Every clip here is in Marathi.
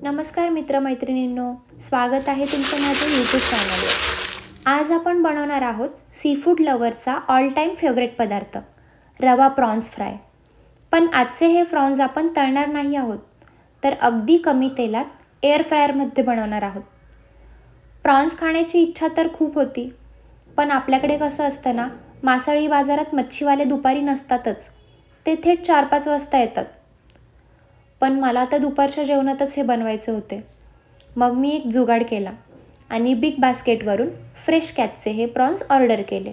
नमस्कार मित्रमैत्रिणींनो, स्वागत आहे तुमचं माझ्या यूट्यूब चॅनलवर. आज आपण बनवणार आहोत सीफूड लवरचा ऑल टाईम फेवरेट पदार्थ रवा प्रॉन्स फ्राय. पण आजचे हे प्रॉन्स आपण तळणार नाही आहोत, तर अगदी कमी तेलात एअर फ्रायरमध्ये बनवणार आहोत. प्रॉन्स खाण्याची इच्छा तर खूप होती, पण आपल्याकडे कसं असतं ना, मासळी बाजारात मच्छीवाले दुपारी नसतातच, ते थेट 4-5 वाजता येतात. पण मला तर दुपारच्या जेवणातच हे बनवायचे होते. मग मी एक जुगाड केला आणि बिग बास्केटवरून फ्रेश कॅचचे हे प्रॉन्स ऑर्डर केले.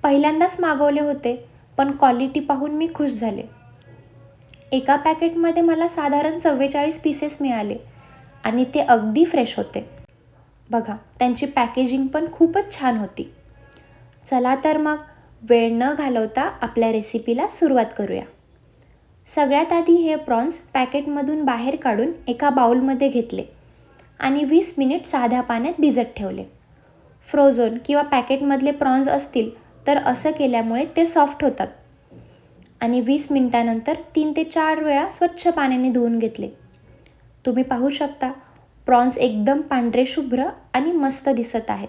पहिल्यांदाच मागवले होते, पण क्वालिटी पाहून मी खुश झाले. एका पॅकेटमध्ये मला साधारण 44 पीसेस मिळाले आणि ते अगदी फ्रेश होते. बघा, त्यांची पॅकेजिंग पण खूपच छान होती. चला तर मग वेळ न घालवता आपल्या रेसिपीला सुरुवात करूया. सगळ्यात आधी हे प्रॉन्स पॅकेटमधून बाहेर काढून एका बाउलमध्ये घेतले आणि 20 मिनिट साध्या पाण्यात भिजत ठेवले. फ्रोझन किंवा पॅकेटमधले प्रॉन्स असतील तर असं केल्यामुळे ते सॉफ्ट होतात. आणि 20 मिनिटानंतर 3 ते 4 वेळा स्वच्छ पाण्याने धुवून घेतले. तुम्ही पाहू शकता, प्रॉन्स एकदम पांढरे शुभ्र आणि मस्त दिसत आहेत.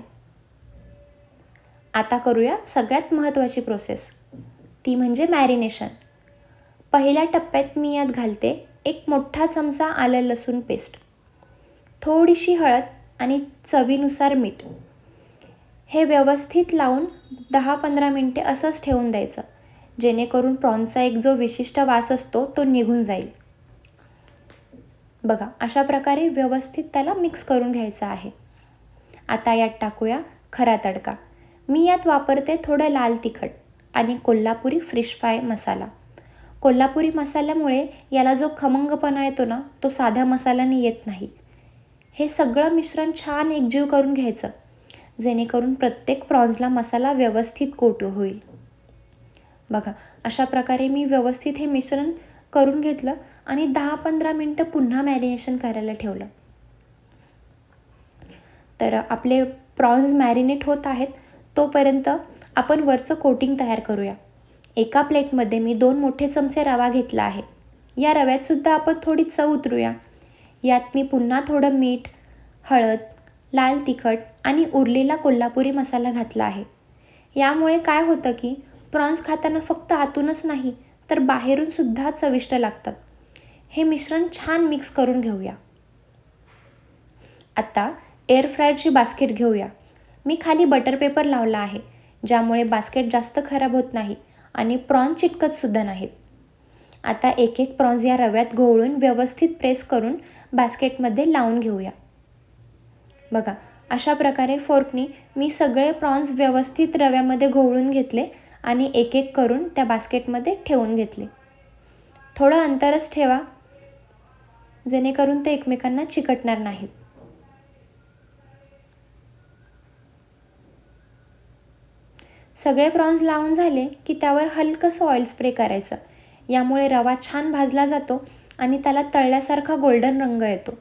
आता करूया सगळ्यात महत्त्वाची प्रोसेस, ती म्हणजे मॅरिनेशन. पहिल्या टप्प्यात मी यात घालते 1 मोठा चमचा आलं लसूण पेस्ट, थोडीशी हळद आणि चवीनुसार मीठ. हे व्यवस्थित लावून 10-15 मिनिटे असंच ठेवून द्यायचं, जेणेकरून प्रॉन्सचा एक जो विशिष्ट वास असतो तो निघून जाईल. बघा, अशा प्रकारे व्यवस्थित त्याला मिक्स करून घ्यायचं आहे. आता यात टाकूया खरा तडका. मी यात वापरते थोडं लाल तिखट आणि कोल्हापुरी फिश फ्राय मसाला. कोल्हापुरी मसाल्यामुळे याला जो खमंगपणा येतो ना, तो साध्या मसाल्याने येत नाही. हे सगळं मिश्रण छान एकजीव करून घ्यायचं, जेणेकरून प्रत्येक प्रॉन्सला मसाला व्यवस्थित कोट होईल. बघा, अशा प्रकारे मी व्यवस्थित हे मिश्रण करून घेतलं आणि 10-15 मिनटं पुन्हा मॅरिनेशन करायला ठेवलं. तर आपले प्रॉन्स मॅरिनेट होत आहेत, तोपर्यंत आपण वरचं कोटिंग तयार करूया. एका प्लेटमध्ये मी 2 मोठे चमचे रवा घेतला आहे. या रव्यात सुद्धा आपण थोडी चव उतरूया. यात मी पुन्हा थोडं मीठ, हळद, लाल तिखट आणि उरलेला कोल्हापुरी मसाला घातला आहे. यामुळे काय होतं की प्रॉन्स खाताना फक्त आतूनच नाही, तर बाहेरून सुद्धा चविष्ट लागतात. हे मिश्रण छान मिक्स करून घेऊया. आता एअर फ्रायरची बास्केट घेऊया. मी खाली बटर पेपर लावला आहे, ज्यामुळे बास्केट जास्त खराब होत नाही आणि प्रॉन्स चिटकत सुद्धा नाहीत. आता एक एक प्रॉन्स या रव्यात घोळून व्यवस्थित प्रेस करून बास्केटमध्ये लावून घेऊया. बघा, अशा प्रकारे फोर्कनी मी सगळे प्रॉन्स व्यवस्थित रव्यामध्ये घोळून घेतले आणि एक एक करून त्या बास्केटमध्ये ठेवून घेतले. थोडं अंतरच ठेवा, जेणेकरून ते एकमेकांना चिकटणार नाहीत. सगळे प्रॉन्स लावून झाले की त्यावर हलकंसं ऑइल स्प्रे करायचं. यामुळे रवा छान भाजला जातो आणि त्याला तळल्यासारखा गोल्डन रंग येतो.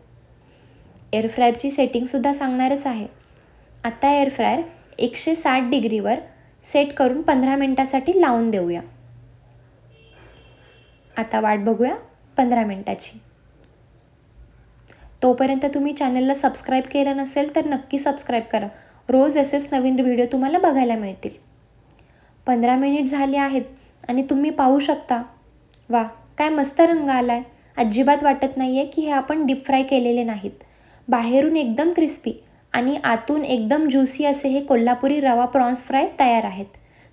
एअर फ्रायरची सेटिंगसुद्धा सांगणारच आहे. आता एअर फ्रायर 160 डिग्रीवर सेट करून 15 मिनिटासाठी लावून देऊया. आता वाट बघूया 15 मिनिटाची. तोपर्यंत तुम्ही चॅनलला सबस्क्राईब केलं नसेल तर नक्की सबस्क्राईब करा. रोज असेच नवीन व्हिडिओ तुम्हाला बघायला मिळतील. 15 मिनिट झाले आहेत आणि तुम्ही पाहू शकता, वा, काय मस्त रंग आला आहे. अजिबात वाटत नाही आहे की हे आपण डीप फ्राय केलेले नाहीत. बाहेरून एकदम क्रिस्पी आणि आतून एकदम ज्युसी असे हे कोल्हापुरी रवा प्रॉन्स फ्राय तयार आहेत.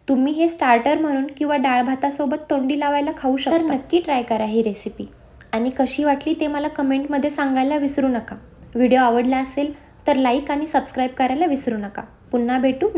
तुम्ही हे स्टार्टर म्हणून किंवा डाळ भातासोबत तोंडी लावायला खाऊ शकता. तर नक्की ट्राय करा ही रेसिपी आणि कशी वाटली ते मला कमेंटमध्ये सांगायला विसरू नका. व्हिडिओ आवडला असेल तर लाईक आणि सबस्क्राईब करायला विसरू नका. पुन्हा भेटू.